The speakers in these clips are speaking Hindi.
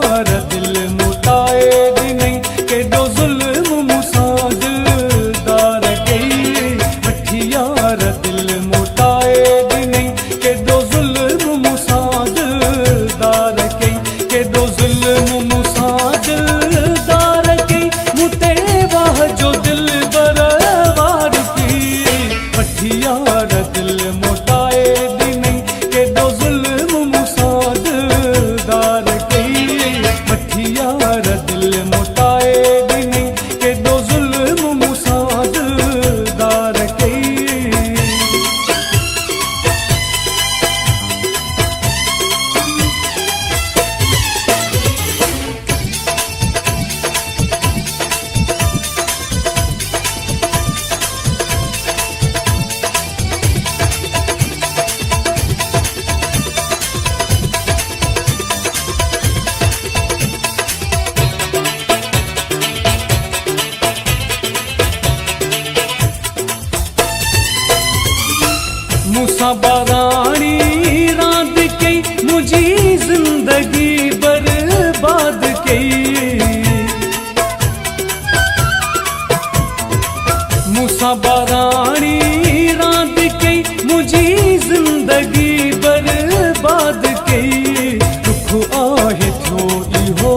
यार दिल मुटाए दी नहीं के दो जुल्म मुसाद दार गई मठी यार दिल मुटाए दी नहीं के दो जुल्म मुसाद दार गई के दो जुल्म मुसाद दार गई मुते वाह जो दिल बरवार की मठी यार दिल मुटाए दी नहीं के दो जुल्म मुसाद दार गई मठी यार दिल मुटाए दी नहीं के दो जुल्म मुसाद दार गई। मूसा बारानी रात कई मुझी जिंदगी बर्बाद कई मूसा बारानी रात कई मुझी जिंदगी बर्बाद कई दुख आहे थो इहो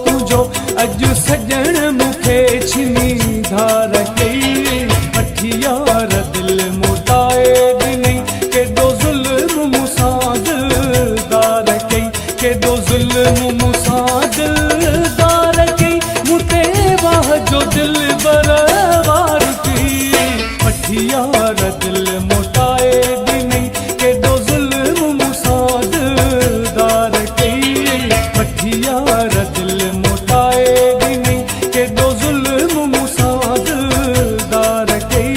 तुझो अज सजण मुखे छिनी धार कई मठी यार दिल मुटाए दी नहीं के दो जुल्म मुसाद दार कई के दो जुल्म मुसाद दार कई मुते वाह जो दिल बरवार की मठी यार दिल मुटाए दी नहीं के दो जुल्म मुसाद दार कई मठी यार दिल मुटाए दी नहीं के दो जुल्म मुसाद दार कई।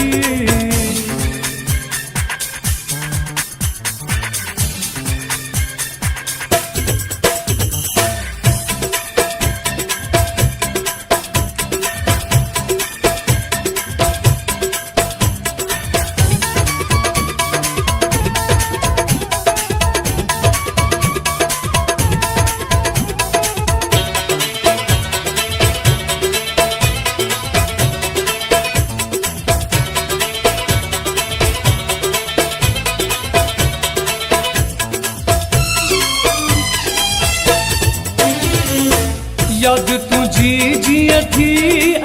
याद तुझी जिया थी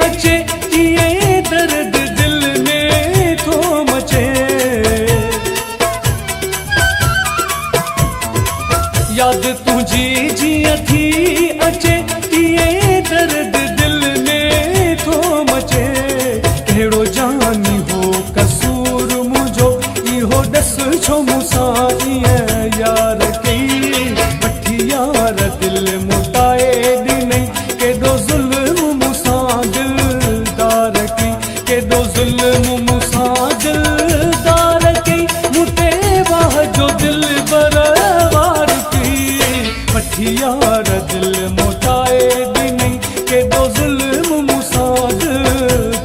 अचे ये दर्द दिल में थो मचे याद तुझी जिया थी अचे ये दर्द दिल में थो मचे कहिड़ो जानी हो कसूर मुझो इहो डस छो मूंसां ईअं यार कई मठी यार दिल मुटाए दी नहीं के दो जुल्म मुसाद दार कई के दो जुल्म मुसाद दार कई मुते वाह जो दिल बरवार की मठी यार दिल मुटाए दी नहीं के दो जुल्म मुसाद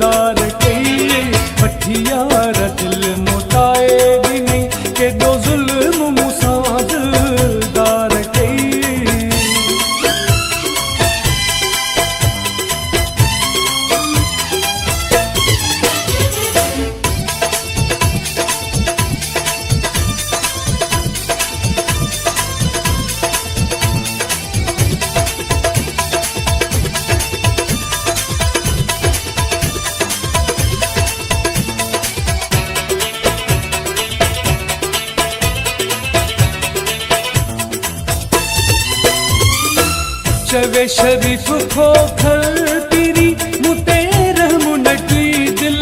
दार कई मठी यार दिल मुटाए दी नहीं के दो जुल्म मुसाद दार कई। चवे शरीफ खोखर तेरी मुते रहम नटी दिल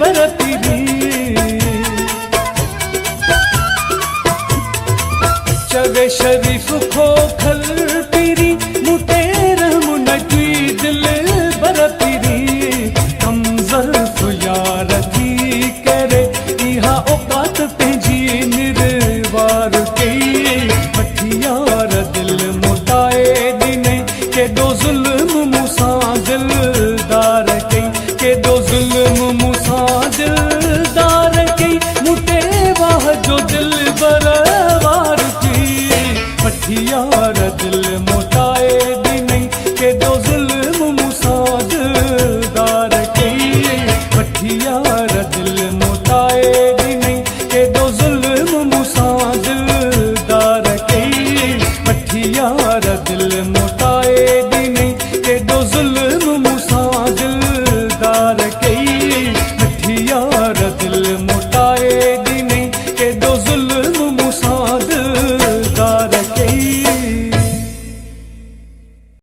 बर तेरी चवे शरीफ खोखर तेरी मुते रहम नटी दिल बर तेरी हम ज़र्फ यार थी करे इहा औकात पंहिंजी निर्वार कई मठी यार दिल मुटाए दी नहीं के दो जुल्म मुसां दिलदार कई के दो जुल्म मुसां दिलदार कई मुते वाह जो दिल बरवार की मठी यार दिल मुटाए दी केॾो ज़ुल्म मूंसां दिलदार कई वठियार दिल मोटाए ॾिनई केॾो ज़ुल्म मूंसां दिलदार कई वठियार दिल मोटाए ॾिनई केॾो ज़ुल्म मूंसां दिलदार कई वठियार दिल मोटाए